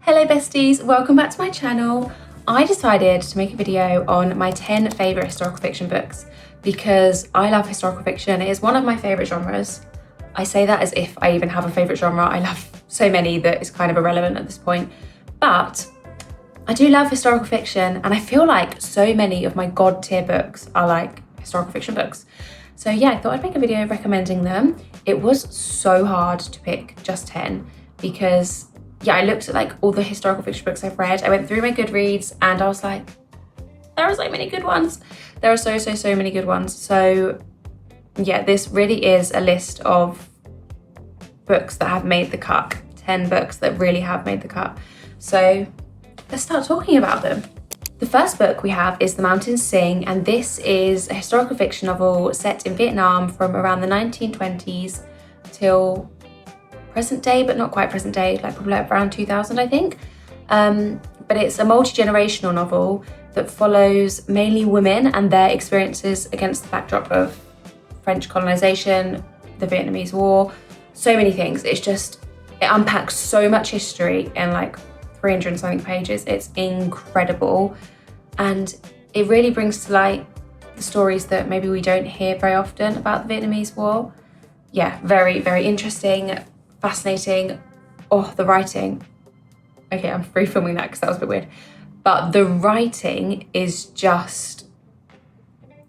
Hello besties, welcome back to my channel. I decided to make a video on my 10 favourite historical fiction books because I love historical fiction. It is one of my favourite genres. I say that as if I even have a favourite genre. I love so many that it's kind of irrelevant at this point. But I do love historical fiction, and I feel like so many of my god tier books are like historical fiction books. So yeah, I thought I'd make a video recommending them. It was so hard to pick just 10 because yeah, I looked at like all the historical fiction books I've read. I went through my Goodreads and I was like, there are so many good ones. There are so many good ones. So yeah, this really is a list of books that have made the cut. 10 books that really have made the cut. So let's start talking about them. The first book we have is The Mountains Sing, and this is a historical fiction novel set in Vietnam from around the 1920s till present day, but not quite present day, like probably around 2000, I think. But it's a multi-generational novel that follows mainly women and their experiences against the backdrop of French colonization, the Vietnamese War, so many things. It unpacks so much history in like 300 and something pages. It's incredible. And it really brings to light the stories that maybe we don't hear very often about the Vietnamese War. Yeah, very interesting, fascinating. Oh, the writing. Okay, I'm free filming that because that was a bit weird. But the writing is just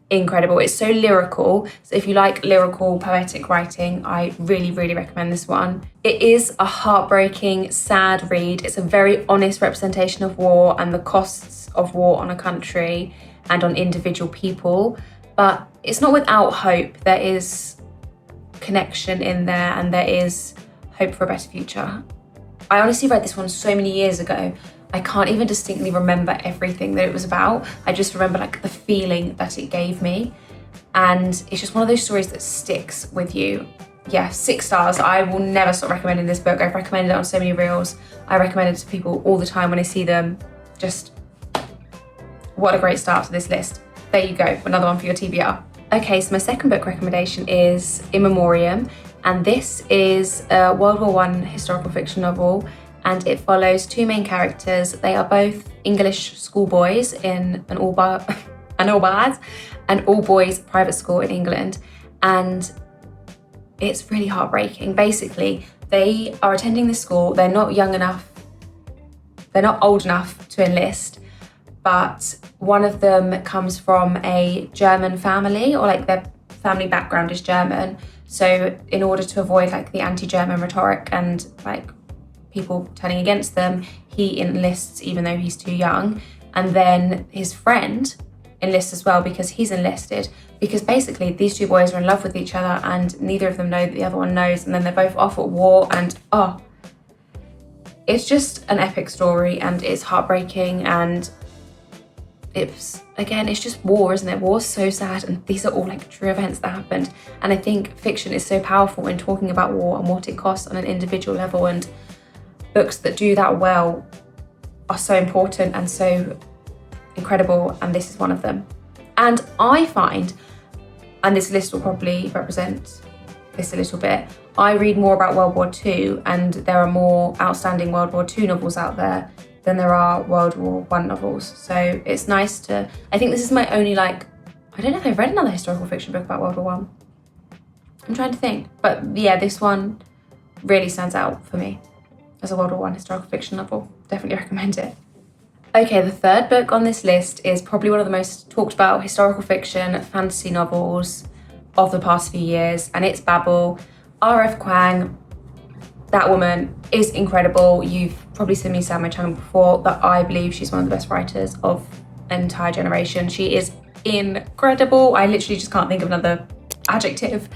incredible. It's so lyrical. So if you like lyrical, poetic writing, I really recommend this one. It is a heartbreaking, sad read. It's a very honest representation of war and the costs of war on a country and on individual people. But it's not without hope. There is connection in there and there is hope for a better future. I honestly read this one so many years ago. I can't even distinctly remember everything that it was about. I just remember like the feeling that it gave me. And it's just one of those stories that sticks with you. Yeah, 6 stars. I will never stop recommending this book. I've recommended it on so many reels. I recommend it to people all the time when I see them. Just what a great start to this list. There you go, another one for your TBR. Okay, so my second book recommendation is In Memoriam. And this is a World War I historical fiction novel, and it follows two main characters. They are both English schoolboys in an all-boys private school in England, and it's really heartbreaking. Basically, they are attending this school. They're not old enough to enlist, but one of them comes from a German family, or like their family background is German. So in order to avoid like the anti-German rhetoric and like people turning against them, he enlists even though he's too young. And then his friend enlists as well because he's enlisted, because basically these two boys are in love with each other and neither of them know that the other one knows, and then they're both off at war, and it's just an epic story and it's heartbreaking, and it's just war, isn't it? War's so sad, and these are all like true events that happened. And I think fiction is so powerful in talking about war and what it costs on an individual level, and books that do that well are so important and so incredible, and this is one of them. And I find, and this list will probably represent this a little bit, I read more about World War II, and there are more outstanding World War II novels out there than there are World War I novels. So it's nice to, I think this is my only I don't know if I've read another historical fiction book about World War I. I'm trying to think, but yeah, this one really stands out for me as a World War I historical fiction novel. Definitely recommend it. Okay, the third book on this list is probably one of the most talked about historical fiction fantasy novels of the past few years, and it's Babel. R.F. Kuang, that woman is incredible. You've probably seen me say on my channel before that I believe she's one of the best writers of an entire generation. She is incredible. I literally just can't think of another adjective.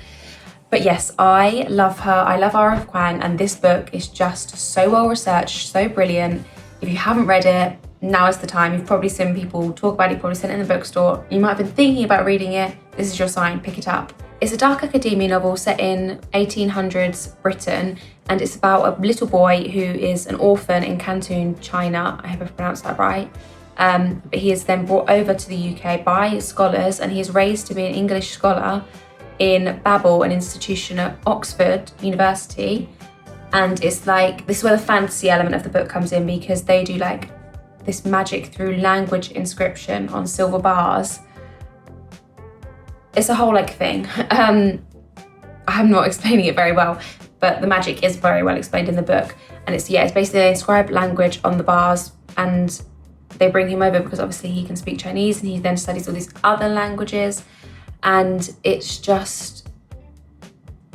But yes, I love her. I love R.F. Kuang, and this book is just so well researched, so brilliant. If you haven't read it, now is the time. You've probably seen people talk about it, you've probably seen it in the bookstore. You might have been thinking about reading it. This is your sign, pick it up. It's a dark academia novel set in 1800s Britain, and it's about a little boy who is an orphan in Canton, China. I hope I pronounced that right. But he is then brought over to the UK by scholars, and he is raised to be an English scholar in Babel, an institution at Oxford University. And it's like, this is where the fantasy element of the book comes in, because they do like this magic through language inscription on silver bars. It's a whole like thing. I'm not explaining it very well, but the magic is very well explained in the book. And it's basically they inscribe language on the bars, and they bring him over because obviously he can speak Chinese, and he then studies all these other languages. And it's just,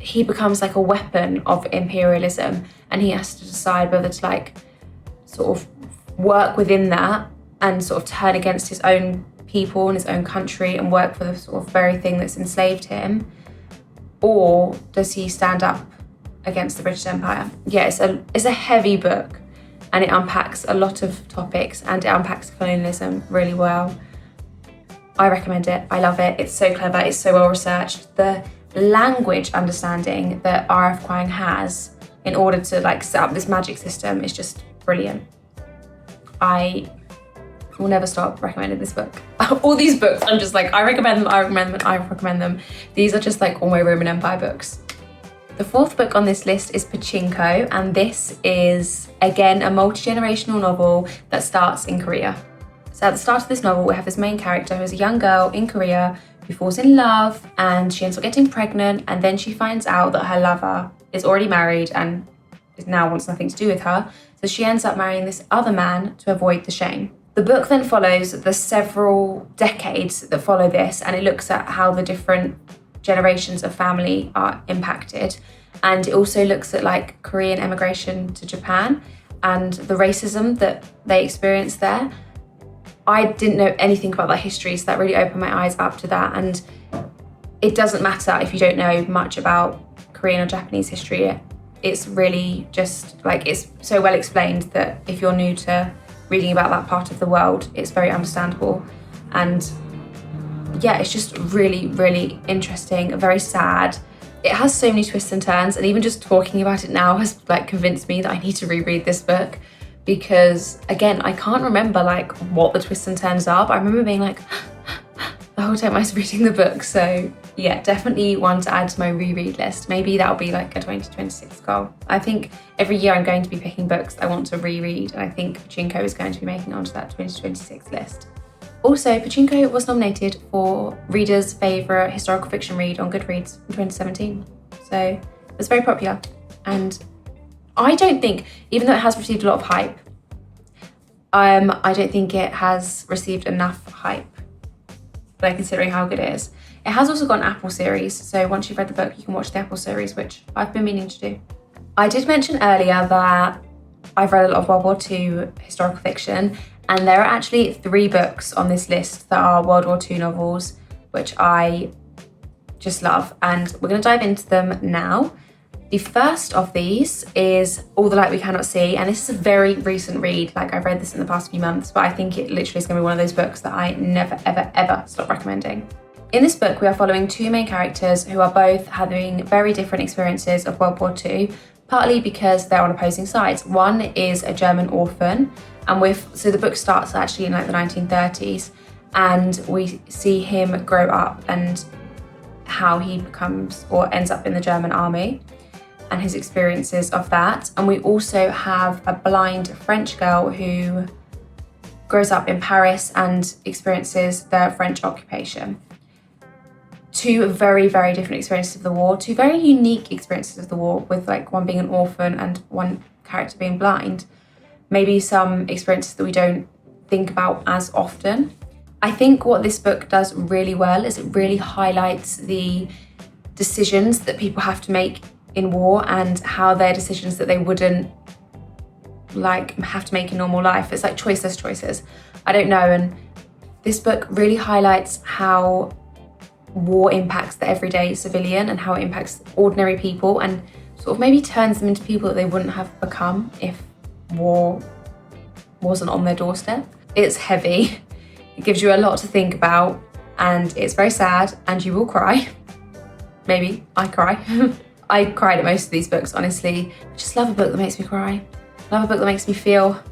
he becomes like a weapon of imperialism, and he has to decide whether to like sort of work within that and sort of turn against his own people and his own country and work for the sort of very thing that's enslaved him, or does he stand up against the British Empire? Yeah, it's a heavy book, and it unpacks a lot of topics, and it unpacks colonialism really well. I recommend it. I love it. It's so clever. It's so well researched. The language understanding that R.F. Kuang has in order to like set up this magic system is just brilliant. I will never stop recommending this book. All these books, I'm just like, I recommend them. These are just like all my Roman Empire books. The fourth book on this list is Pachinko, and this is, again, a multi-generational novel that starts in Korea. So at the start of this novel, we have this main character who is a young girl in Korea who falls in love, and she ends up getting pregnant, and then she finds out that her lover is already married and now wants nothing to do with her. So she ends up marrying this other man to avoid the shame. The book then follows the several decades that follow this, and it looks at how the different generations of family are impacted. And it also looks at like Korean emigration to Japan and the racism that they experienced there. I didn't know anything about that history, so that really opened my eyes up to that. And it doesn't matter if you don't know much about Korean or Japanese history. It's really just like, it's so well explained that if you're new to reading about that part of the world, it's very understandable. And yeah, it's just really, really interesting, very sad. It has so many twists and turns, and even just talking about it now has like convinced me that I need to reread this book, because again, I can't remember like what the twists and turns are, but I remember being like the whole time I was reading the book. So yeah, definitely one to add to my reread list. Maybe that'll be like a 2026 goal. I think every year I'm going to be picking books I want to reread, and I think Pachinko is going to be making it onto that 2026 list. Also, Pachinko was nominated for Reader's Favourite Historical Fiction Read on Goodreads in 2017. So it was very popular. And I don't think, even though it has received a lot of hype, I don't think it has received enough hype, like considering how good it is. It has also got an Apple series, so once you've read the book, you can watch the Apple series, which I've been meaning to do. I did mention earlier that I've read a lot of World War II historical fiction, and there are actually 3 books on this list that are World War II novels, which I just love, and we're going to dive into them now. The first of these is All the Light We Cannot See, and this is a very recent read. Like, I've read this in the past few months, but I think it literally is going to be one of those books that I never, ever, ever stop recommending. In this book, we are following 2 main characters who are both having very different experiences of World War II, partly because they're on opposing sides. One is a German orphan, and so the book starts actually in like the 1930s, and we see him grow up and how he becomes or ends up in the German army and his experiences of that. And we also have a blind French girl who grows up in Paris and experiences the French occupation. 2 very, very different experiences of the war, 2 very unique experiences of the war, with like one being an orphan and one character being blind. Maybe some experiences that we don't think about as often. I think what this book does really well is it really highlights the decisions that people have to make in war, and how they're decisions that they wouldn't like have to make in normal life. It's like choices. I don't know. And this book really highlights how war impacts the everyday civilian and how it impacts ordinary people, and sort of maybe turns them into people that they wouldn't have become if war wasn't on their doorstep. It's heavy. It gives you a lot to think about, and it's very sad, and you will cry. Maybe I cry. I cried at most of these books, honestly. I just love a book that makes me cry. Love a book that makes me feel.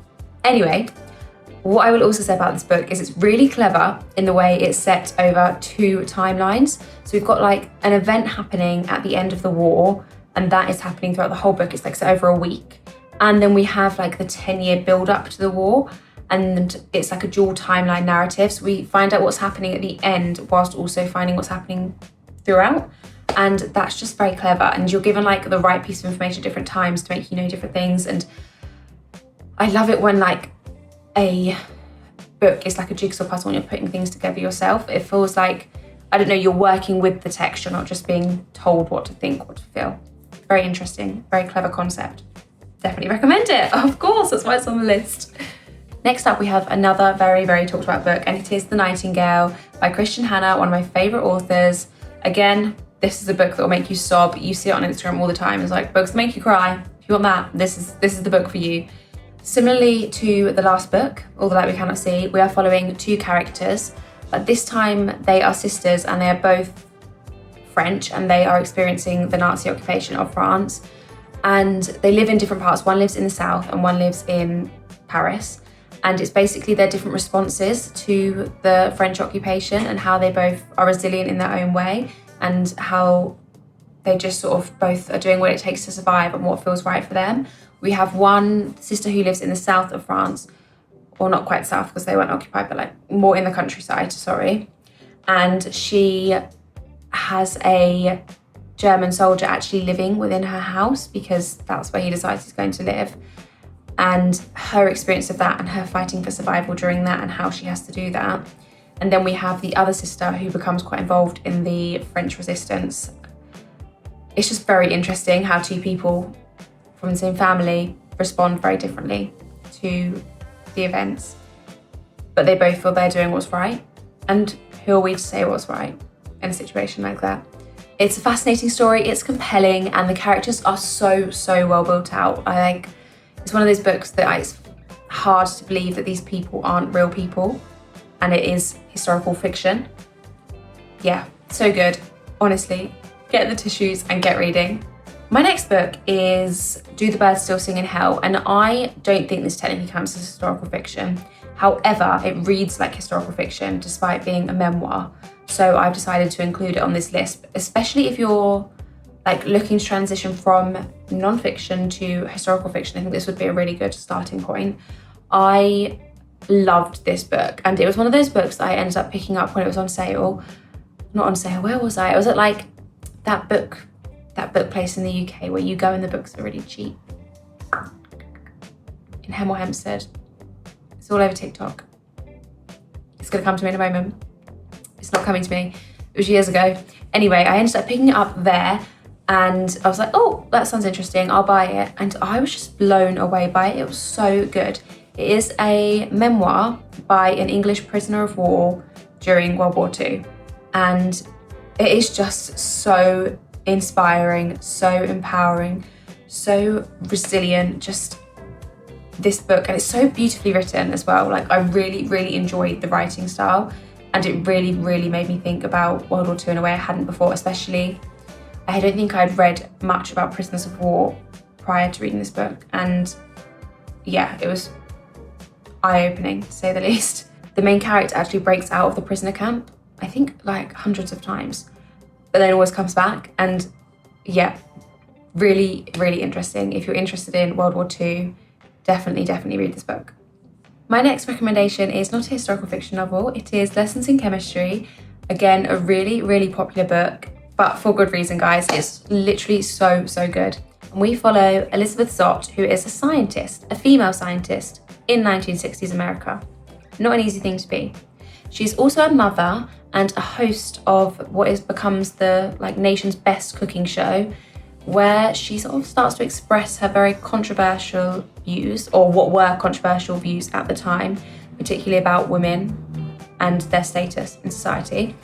Anyway, what I will also say about this book is it's really clever in the way it's set over 2 timelines. So we've got like an event happening at the end of the war and that is happening throughout the whole book. It's like over a week. And then we have like the 10-year build up to the war, and it's like a dual timeline narrative. So we find out what's happening at the end whilst also finding what's happening throughout. And that's just very clever. And you're given like the right piece of information at different times to make you know different things. And I love it when like a book is like a jigsaw puzzle and you're putting things together yourself. It feels like, I don't know, you're working with the text, you're not just being told what to think, what to feel. Very interesting, very clever concept. Definitely recommend it, of course, that's why it's on the list. Next up, we have another very, very talked about book, and it is The Nightingale by Christian Hannah, one of my favourite authors. Again, this is a book that will make you sob. You see it on Instagram all the time. It's like, books that make you cry. If you want that, this is the book for you. Similarly to the last book, All the Light We Cannot See, we are following two characters, but this time they are sisters and they are both French, and they are experiencing the Nazi occupation of France. And they live in different parts. One lives in the south and one lives in Paris. And it's basically their different responses to the French occupation and how they both are resilient in their own way, and how they just sort of both are doing what it takes to survive and what feels right for them. We have one sister who lives in the south of France, or not quite south because they weren't occupied, but like more in the countryside, sorry. And she has a German soldier actually living within her house because that's where he decides he's going to live. And her experience of that and her fighting for survival during that and how she has to do that. And then we have the other sister who becomes quite involved in the French resistance. It's just very interesting how two people from the same family respond very differently to the events. But they both feel they're doing what's right. And who are we to say what's right in a situation like that? It's a fascinating story, it's compelling, and the characters are so well built out. It's one of those books that it's hard to believe that these people aren't real people and it is historical fiction. Yeah, so good. Honestly, get the tissues and get reading. My next book is Do the Birds Still Sing in Hell? And I don't think this technically counts as historical fiction. However, it reads like historical fiction despite being a memoir. So I've decided to include it on this list, especially if you're like looking to transition from non-fiction to historical fiction. I think this would be a really good starting point. I loved this book, and it was one of those books that I ended up picking up when it was on sale. Not on sale, where was I? I was at like that book place in the UK where you go and the books are really cheap. In Hemel Hempstead. It's all over TikTok. It's gonna come to me in a moment. It's not coming to me. It was years ago. Anyway, I ended up picking it up there and I was like, oh, that sounds interesting, I'll buy it. And I was just blown away by it. It was so good. It is a memoir by an English prisoner of war during World War II. And it is just so inspiring, so empowering, so resilient, just this book. And it's so beautifully written as well. Like, I really enjoyed the writing style, and it really made me think about World War II in a way I hadn't before. Especially, I don't think I'd read much about prisoners of war prior to reading this book, and yeah, it was eye-opening to say the least. The main character actually breaks out of the prisoner camp, I think like hundreds of times, but then always comes back. And yeah, really interesting. If you're interested in World War II, definitely read this book. My next recommendation is not a historical fiction novel. It is Lessons in Chemistry. Again, a really popular book, but for good reason, guys. It's literally so good. And we follow Elizabeth Zott, who is a scientist, a female scientist in 1960s America. Not an easy thing to be. She's also a mother and a host of what becomes the nation's best cooking show, where she sort of starts to express her very controversial views, or what were controversial views at the time, particularly about women and their status in society.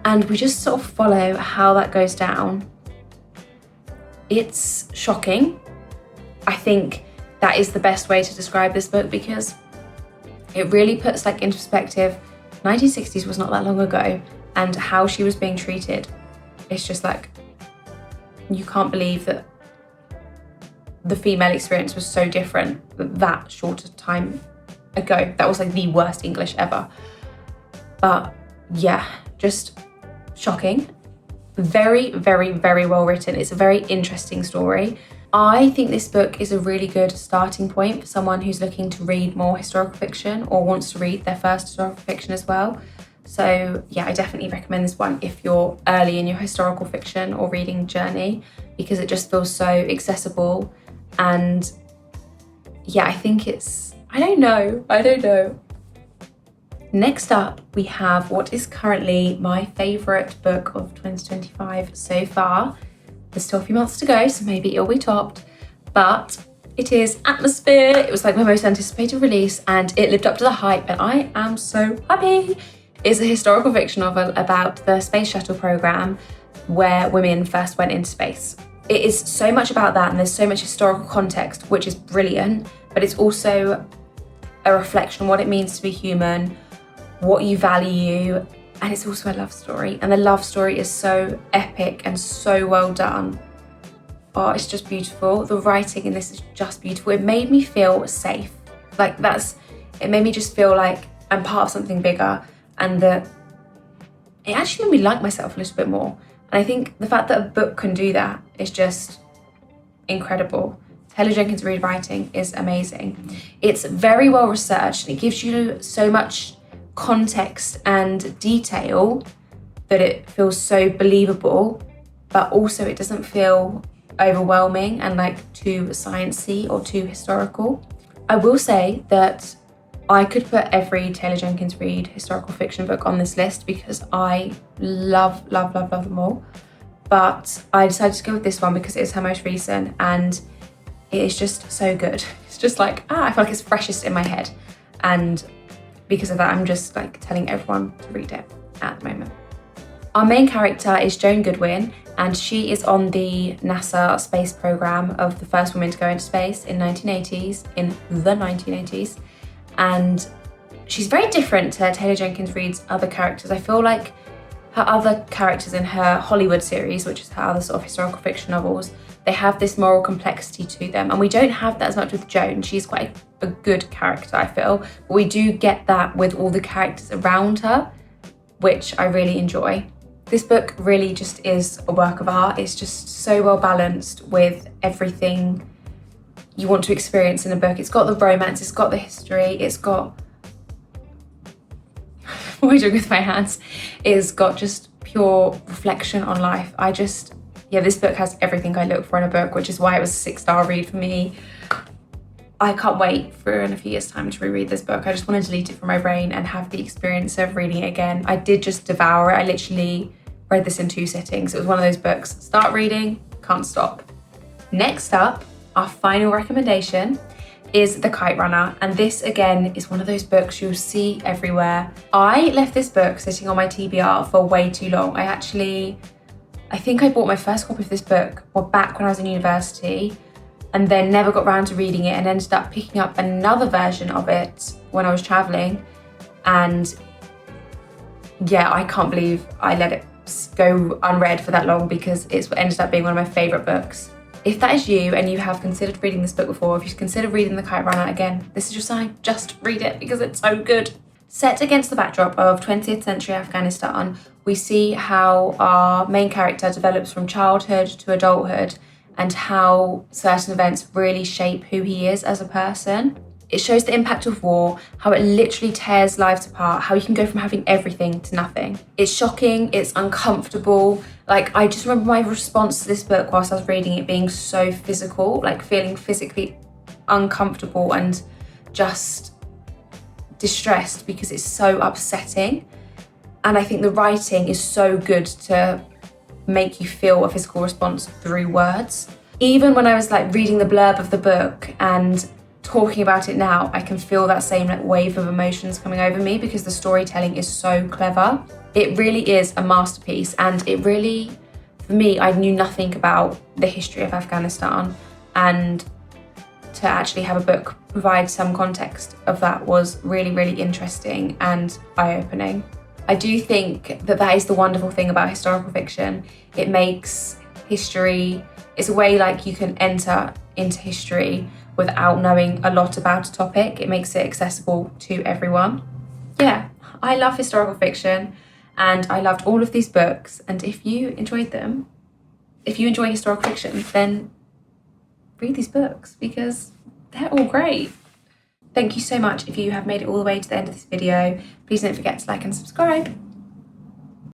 And we just sort of follow how that goes down. It's shocking. I think that is the best way to describe this book, because it really puts into perspective, 1960s was not that long ago, and how she was being treated. It's just you can't believe that the female experience was so different that short a time ago. That was the worst English ever. But yeah, just shocking. very, very, very well written. It's a very interesting story. I think this book is a really good starting point for someone who's looking to read more historical fiction or wants to read their first historical fiction as well. So yeah, I definitely recommend this one if you're early in your historical fiction or reading journey, because it just feels so accessible. And yeah, I think it's, I don't know. Next up, we have what is currently my favourite book of 2025 so far. There's still a few months to go, so maybe it'll be topped, but it is Atmosphere. It was like my most anticipated release and it lived up to the hype and I am so happy. It's a historical fiction novel about the space shuttle program where women first went into space. It is so much about that and there's so much historical context, which is brilliant, but it's also a reflection on what it means to be human, what you value, and it's also a love story. And the love story is so epic and so well done. Oh, it's just beautiful. The writing in this is just beautiful. It made me feel safe. Like it made me just feel like I'm part of something bigger, and that it actually made me like myself a little bit more. And I think the fact that a book can do that is just incredible. Taylor Jenkins Reid writing is amazing. It's very well researched and it gives you so much context and detail that it feels so believable, but also it doesn't feel overwhelming and like too sciencey or too historical. I will say that I could put every Taylor Jenkins Reid historical fiction book on this list because I love them all. But I decided to go with this one because it is her most recent and it is just so good. It's just like, I feel like it's freshest in my head. And because of that, I'm just like telling everyone to read it at the moment. Our main character is Joan Goodwin, and she is on the NASA space program of the first woman to go into space in the 1980s. And she's very different to Taylor Jenkins Reid's other characters. I feel like her other characters in her Hollywood series, which is her other sort of historical fiction novels, they have this moral complexity to them. And we don't have that as much with Joan. She's quite a good character, I feel. But we do get that with all the characters around her, which I really enjoy. This book really just is a work of art. It's just so well balanced with everything you want to experience in a book. It's got the romance, it's got the history, it's got, what am I doing with my hands? It's got just pure reflection on life. This book has everything I look for in a book, which is why it was a 6-star read for me. I can't wait for in a few years' time to reread this book. I just want to delete it from my brain and have the experience of reading it again. I did just devour it. I literally read this in 2 sittings. It was one of those books, start reading, can't stop. Next up, our final recommendation is The Kite Runner. And this again is one of those books you'll see everywhere. I left this book sitting on my TBR for way too long. I think I bought my first copy of this book back when I was in university and then never got around to reading it and ended up picking up another version of it when I was traveling. And yeah, I can't believe I let it go unread for that long because it's ended up being one of my favourite books. If that is you and you have considered reading this book before, if you've considered reading The Kite Runner, again, this is your sign, just read it because it's so good. Set against the backdrop of 20th century Afghanistan, we see how our main character develops from childhood to adulthood and how certain events really shape who he is as a person. It shows the impact of war, how it literally tears lives apart, how you can go from having everything to nothing. It's shocking, it's uncomfortable. Like, I just remember my response to this book whilst I was reading it being so physical, like feeling physically uncomfortable and just distressed because it's so upsetting. And I think the writing is so good to make you feel a physical response through words. Even when I was like reading the blurb of the book and talking about it now, I can feel that same like wave of emotions coming over me because the storytelling is so clever. It really is a masterpiece, and it really, for me, I knew nothing about the history of Afghanistan, and to actually have a book provide some context of that was really, really interesting and eye-opening. I do think that is the wonderful thing about historical fiction. It makes history, it's a way like you can enter into history without knowing a lot about a topic. It makes it accessible to everyone. Yeah, I love historical fiction and I loved all of these books. And if you enjoyed them, if you enjoy historical fiction, then read these books because they're all great. Thank you so much if you have made it all the way to the end of this video. Please don't forget to like and subscribe.